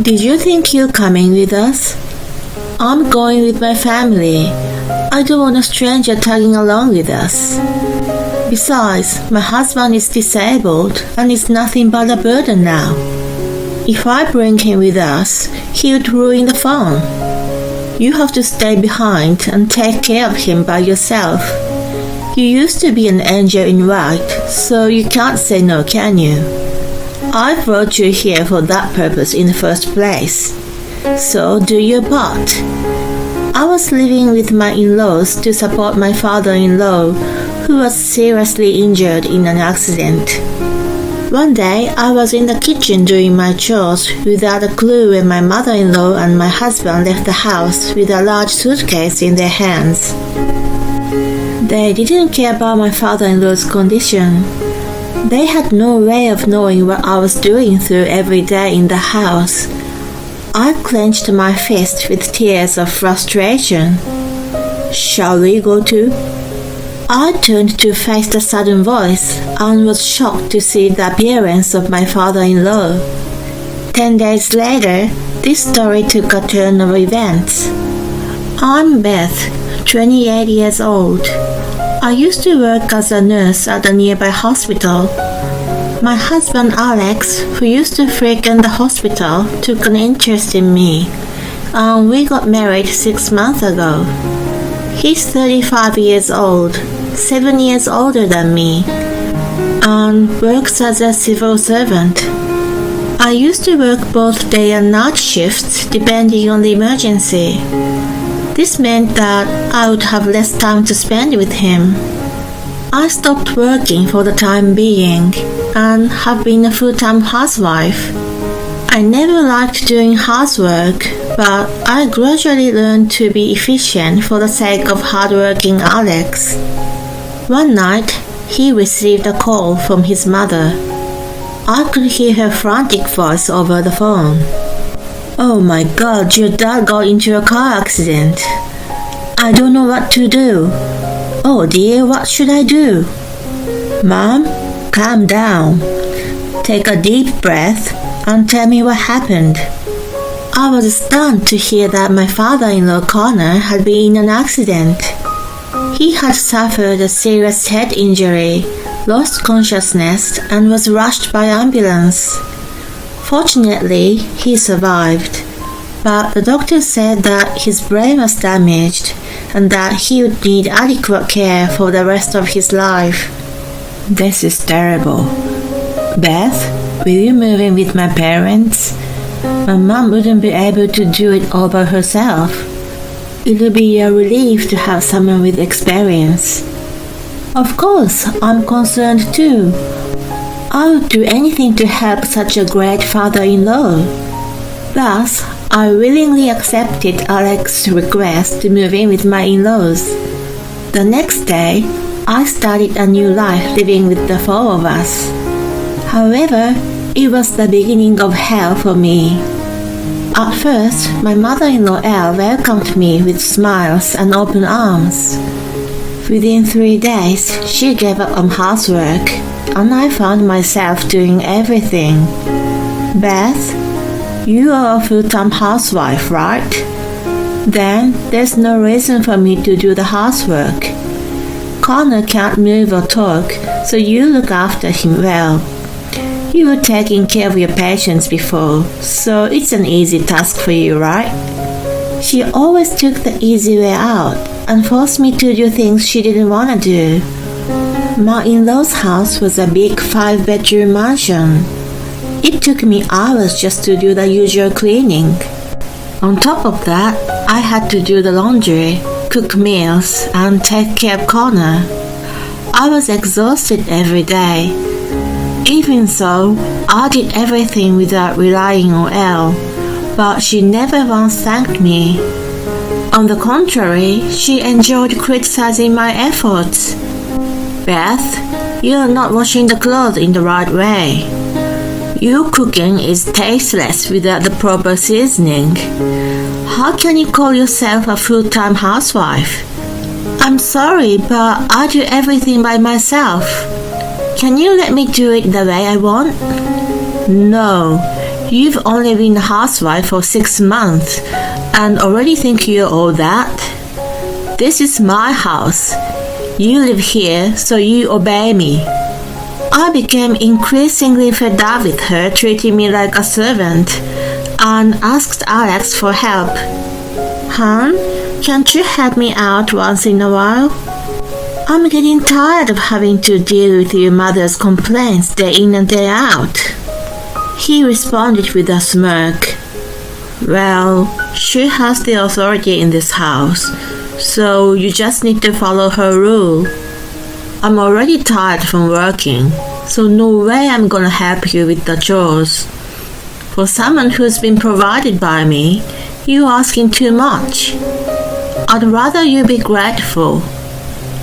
Did you think you're coming with us? I'm going with my family. I don't want a stranger tagging along with us. Besides, my husband is disabled and is nothing but a burden now. If I bring him with us, he would ruin the fun. You have to stay behind and take care of him by yourself. You used to be an angel in white, so you can't say no, can you? I brought you here for that purpose in the first place. So do your part. I was living with my in-laws to support my father-in-law, who was seriously injured in an accident. One day, I was in the kitchen doing my chores without a clue when my mother-in-law and my husband left the house with a large suitcase in their hands. They didn't care about my father-in-law's condition. They had no way of knowing what I was doing through every day in the house. I clenched my fist with tears of frustration. Shall we go too? I turned to face the sudden voice and was shocked to see the appearance of my father-in-law. 10 days later, this story took a turn of events. I'm Beth, 28 years old. I used to work as a nurse at a nearby hospital. My husband Alex, who used to frequent the hospital, took an interest in me, and we got married 6 months ago. He's 35 years old, 7 years older than me, and works as a civil servant. I used to work both day and night shifts depending on the emergency. This meant that I would have less time to spend with him. I stopped working for the time being and have been a full-time housewife. I never liked doing housework, but I gradually learned to be efficient for the sake of hardworking Alex. One night, he received a call from his mother. I could hear her frantic voice over the phone. Oh my God, your dad got into a car accident. I don't know what to do. Oh dear, what should I do? Mom, calm down. Take a deep breath and tell me what happened. I was stunned to hear that my father-in-law Connor had been in an accident. He had suffered a serious head injury, lost consciousness, and was rushed by ambulance. Fortunately, he survived, but the doctor said that his brain was damaged and that he would need adequate care for the rest of his life. This is terrible. Beth, will you move in with my parents? My mom wouldn't be able to do it all by herself. It will be a relief to have someone with experience. Of course, I'm concerned too. I would do anything to help such a great father-in-law. Thus, I willingly accepted Alex's request to move in with my in-laws. The next day, I started a new life living with the four of us. However, it was the beginning of hell for me. At first, my mother-in-law Elle welcomed me with smiles and open arms. Within 3 days, she gave up on housework, and I found myself doing everything. Beth, you are a full-time housewife, right? Then there's no reason for me to do the housework. Connor can't move or talk, so you look after him well. You were taking care of your patients before, so it's an easy task for you, right? She always took the easy way out and forced me to do things she didn't want to do. My in-laws' house was a big 5-bedroom mansion. It took me hours just to do the usual cleaning. On top of that, I had to do the laundry, cook meals, and take care of Connor. I was exhausted every day. Even so, I did everything without relying on Elle, but she never once thanked me. On the contrary, she enjoyed criticizing my efforts. Beth, you're not washing the clothes in the right way. Your cooking is tasteless without the proper seasoning. How can you call yourself a full-time housewife? I'm sorry, but I do everything by myself. Can you let me do it the way I want? No, You've only been a housewife for 6 months and already think you're all that? This is my house. You live here, so you obey me. I became increasingly fed up with her treating me like a servant and asked Alex for help. Hon, can't you help me out once in a while? I'm getting tired of having to deal with your mother's complaints day in and day out. He responded with a smirk. Well, she has the authority in this house, so you just need to follow her rule. I'm already tired from working, so no way I'm gonna help you with the chores. For someone who's been provided by me, you're asking too much. I'd rather you be grateful.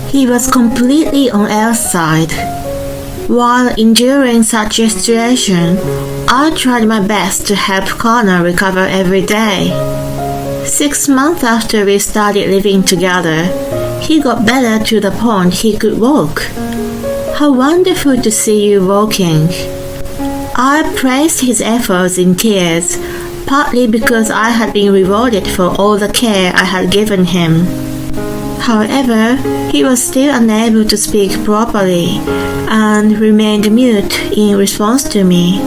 He was completely on Elle's side. While enduring such a situation, I tried my best to help Connor recover every day. 6 months after we started living together, he got better to the point he could walk. How wonderful to see you walking. I praised his efforts in tears, partly because I had been rewarded for all the care I had given him. However, he was still unable to speak properly and remained mute in response to me.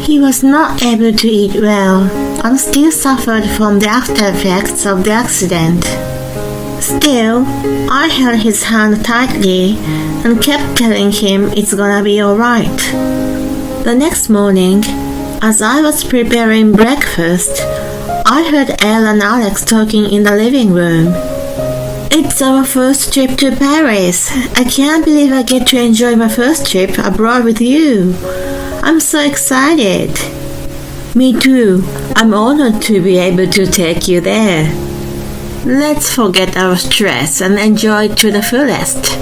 He was not able to eat well and still suffered from the after effects of the accident. Still, I held his hand tightly and kept telling him it's gonna be alright. The next morning, as I was preparing breakfast, I heard Elle and Alex talking in the living room. It's our first trip to Paris. I can't believe I get to enjoy my first trip abroad with you. I'm so excited. Me too. I'm honored to be able to take you there. Let's forget our stress and enjoy it to the fullest.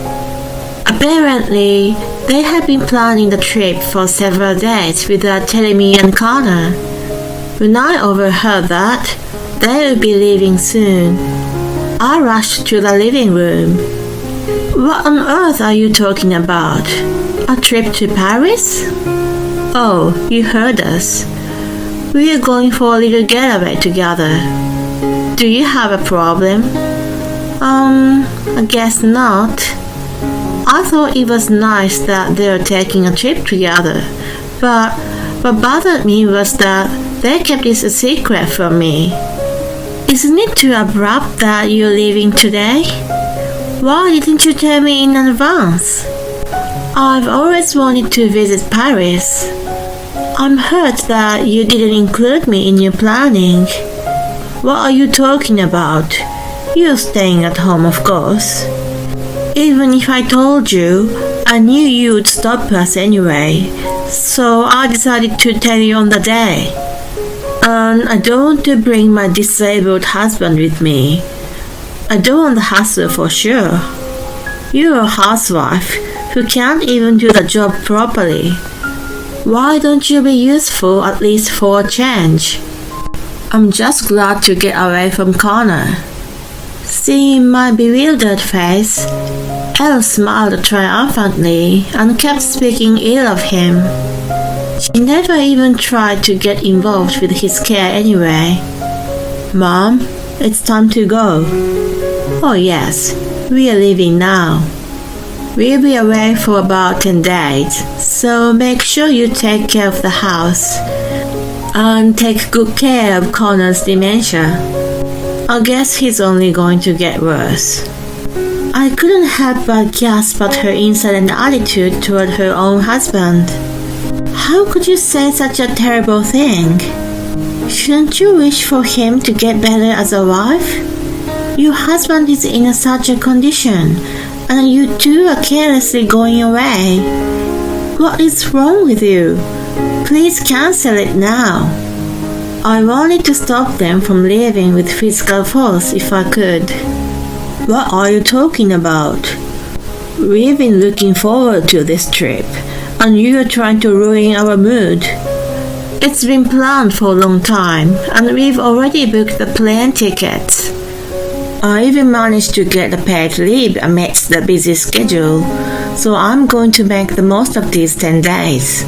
Apparently, they had been planning the trip for several days without telling me and Connor. When I overheard that, they would be leaving soon, I rushed to the living room. What on earth are you talking about? A trip to Paris? Oh, you heard us. We are going for a little getaway together. Do you have a problem? I guess not. I thought it was nice that they were taking a trip together, but what bothered me was that they kept this a secret from me. Isn't it too abrupt that you're leaving today? Why didn't you tell me in advance? I've always wanted to visit Paris. I'm hurt that you didn't include me in your planning. What are you talking about? You're staying at home, of course. Even if I told you, I knew you would stop us anyway, so I decided to tell you on the day. And I don't want to bring my disabled husband with me. I don't want the hassle for sure. You're a housewife who can't even do the job properly. Why don't you be useful at least for a change? I'm just glad to get away from Connor. Seeing my bewildered face, Elle smiled triumphantly and kept speaking ill of him. She never even tried to get involved with his care anyway. Mom, it's time to go. Oh yes, we are leaving now. We'll be away for about 10 days, so make sure you take care of the house and take good care of Connor's dementia. I guess he's only going to get worse. I couldn't help but gasp at her insolent attitude toward her own husband. How could you say such a terrible thing? Shouldn't you wish for him to get better as a wife? Your husband is in such a condition, and you two are carelessly going away. What is wrong with you? Please cancel it now. I wanted to stop them from leaving with physical force if I could. What are you talking about? We've been looking forward to this trip, and you are trying to ruin our mood. It's been planned for a long time, and we've already booked the plane tickets. I even managed to get a paid leave amidst the busy schedule, so I'm going to make the most of these 10 days.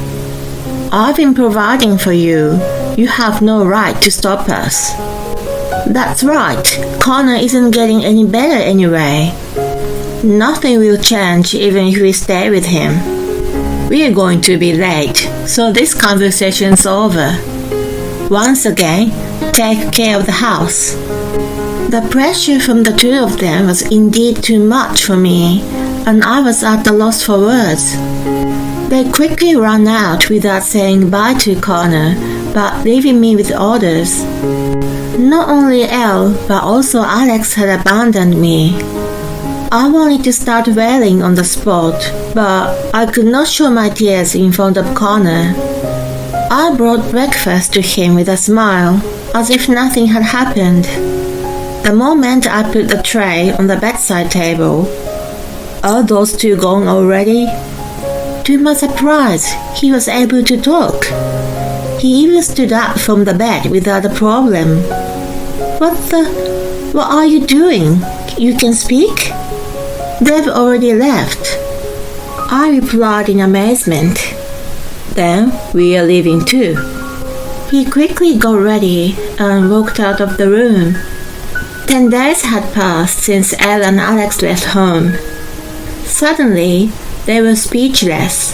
I've been providing for you. You have no right to stop us. That's right. Connor isn't getting any better anyway. Nothing will change even if we stay with him. We're going to be late, so this conversation's over. Once again, take care of the house. The pressure from the two of them was indeed too much for me, and I was at a loss for words. They quickly ran out without saying bye to Connor, but leaving me with orders. Not only Elle, but also Alex had abandoned me. I wanted to start wailing on the spot, but I could not show my tears in front of Connor. I brought breakfast to him with a smile, as if nothing had happened. The moment I put the tray on the bedside table, "Are those two gone already?" To my surprise, he was able to talk. He even stood up from the bed without a problem. What are you doing? You can speak? They've already left. I replied in amazement. Then we are leaving too. He quickly got ready and walked out of the room. 10 days had passed since Elle and Alex left home. Suddenly, they were speechless.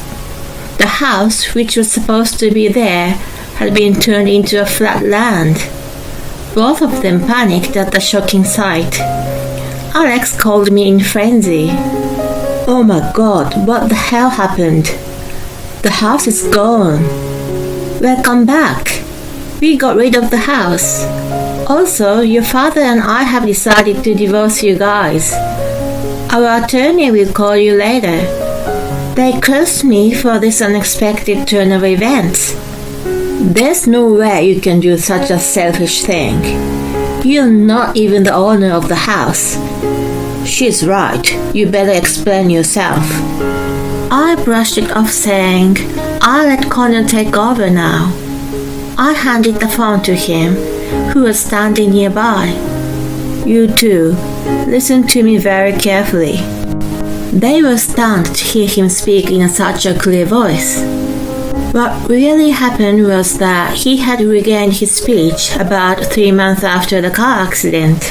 The house, which was supposed to be there, had been turned into a flat land. Both of them panicked at the shocking sight. Alex called me in frenzy. "Oh my God, what the hell happened? The house is gone. Welcome back. We got rid of the house. Also, your father and I have decided to divorce you guys. Our attorney will call you later." They cursed me for this unexpected turn of events. "There's no way you can do such a selfish thing. You're not even the owner of the house." "She's right. You better explain yourself." I brushed it off saying, "I'll let Connor take over now." I handed the phone to him, who was standing nearby. "You two, listen to me very carefully." They were stunned to hear him speak in such a clear voice. What really happened was that he had regained his speech about 3 months after the car accident.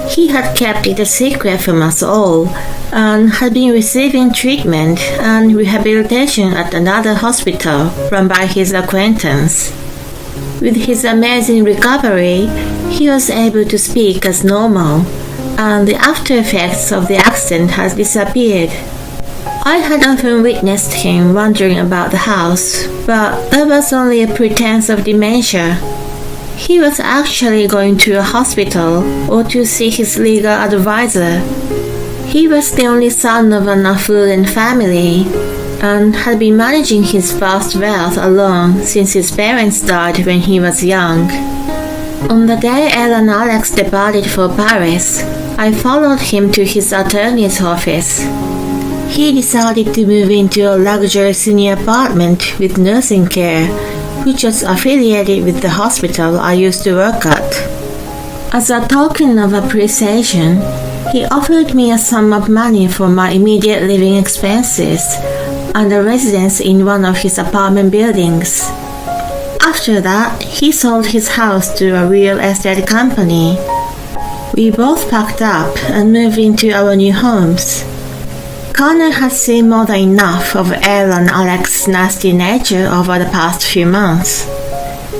He had kept it a secret from us all and had been receiving treatment and rehabilitation at another hospital run by his acquaintance. With his amazing recovery, he was able to speak as normal, and the after effects of the accident had disappeared. I had often witnessed him wandering about the house, but that was only a pretense of dementia. He was actually going to a hospital or to see his legal advisor. He was the only son of an affluent family and had been managing his vast wealth alone since his parents died when he was young. On the day Elle and Alex departed for Paris, I followed him to his attorney's office. He decided to move into a luxury senior apartment with nursing care, which was affiliated with the hospital I used to work at. As a token of appreciation, he offered me a sum of money for my immediate living expenses and a residence in one of his apartment buildings. After that, he sold his house to a real estate company. We both packed up and moved into our new homes. Connor had seen more than enough of Elle and Alex's nasty nature over the past few months.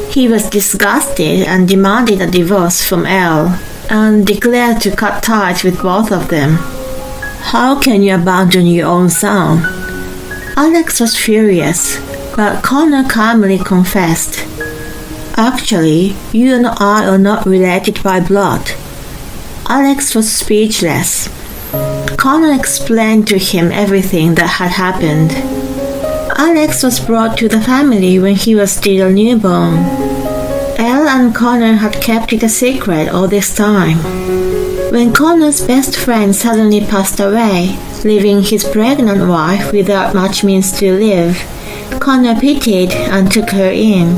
He was disgusted and demanded a divorce from Elle and declared to cut ties with both of them. "How can you abandon your own son?" Alex was furious, but Connor calmly confessed, "Actually, you and I are not related by blood." Alex was speechless. Connor explained to him everything that had happened. Alex was brought to the family when he was still a newborn. Elle and Connor had kept it a secret all this time. When Connor's best friend suddenly passed away, leaving his pregnant wife without much means to live, Connor pitied and took her in.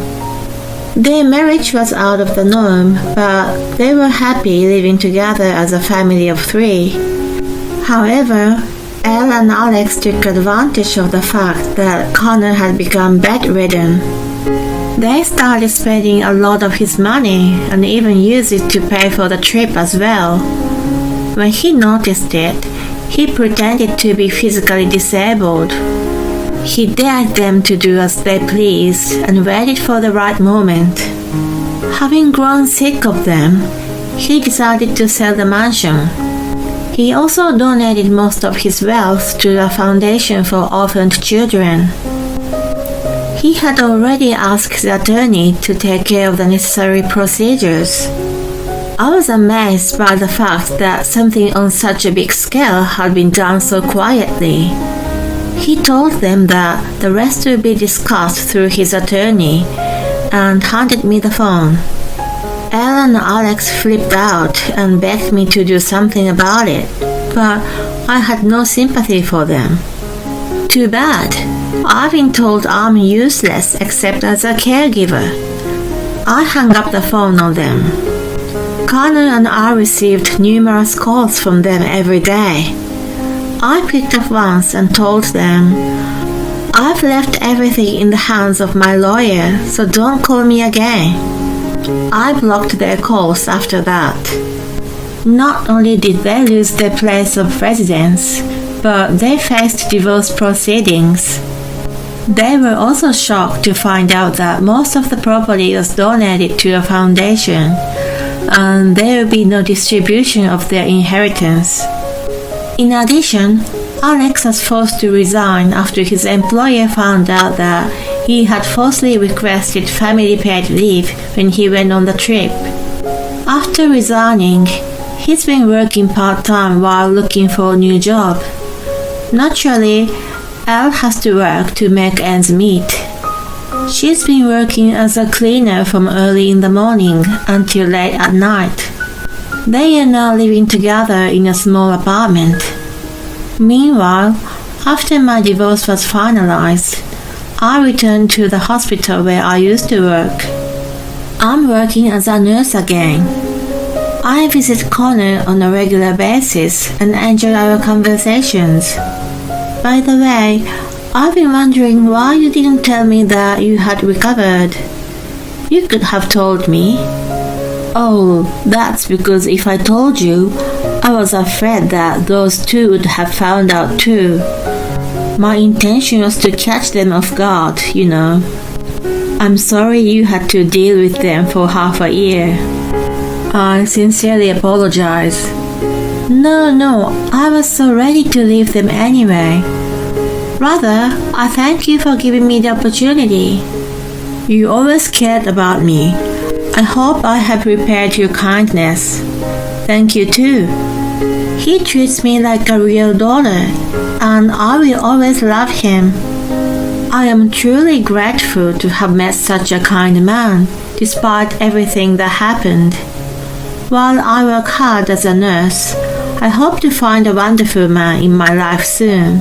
Their marriage was out of the norm, but they were happy living together as a family of 3. However, Elle and Alex took advantage of the fact that Connor had become bedridden. They started spending a lot of his money and even used it to pay for the trip as well. When he noticed it, he pretended to be physically disabled. He dared them to do as they pleased and waited for the right moment. Having grown sick of them, he decided to sell the mansion. He also donated most of his wealth to a foundation for orphaned children. He had already asked the attorney to take care of the necessary procedures. I was amazed by the fact that something on such a big scale had been done so quietly. He told them that the rest would be discussed through his attorney and handed me the phone. Elle and Alex flipped out and begged me to do something about it, but I had no sympathy for them. Too bad. I've been told I'm useless except as a caregiver. I hung up the phone on them. Connor and I received numerous calls from them every day. I picked up once and told them, "I've left everything in the hands of my lawyer, so don't call me again." I blocked their calls after that. Not only did they lose their place of residence, but they faced divorce proceedings. They were also shocked to find out that most of the property was donated to a foundation, and there would be no distribution of their inheritance. In addition, Alex was forced to resign after his employer found out that he had falsely requested family paid leave when he went on the trip. After resigning, he's been working part-time while looking for a new job. Naturally, Elle has to work to make ends meet. She's been working as a cleaner from early in the morning until late at night. They are now living together in a small apartment. Meanwhile, after my divorce was finalized, I returned to the hospital where I used to work. I'm working as a nurse again. I visit Connor on a regular basis and enjoy our conversations. By the way, I've been wondering why you didn't tell me that you had recovered. You could have told me. Oh, that's because if I told you, I was afraid that those two would have found out too. My intention was to catch them off guard, you know. I'm sorry you had to deal with them for half a year. I sincerely apologize. No, I was so ready to leave them anyway. Rather, I thank you for giving me the opportunity. You always cared about me. I hope I have repaid your kindness. Thank you too. He treats me like a real daughter, and I will always love him. I am truly grateful to have met such a kind man, despite everything that happened. While I work hard as a nurse, I hope to find a wonderful man in my life soon.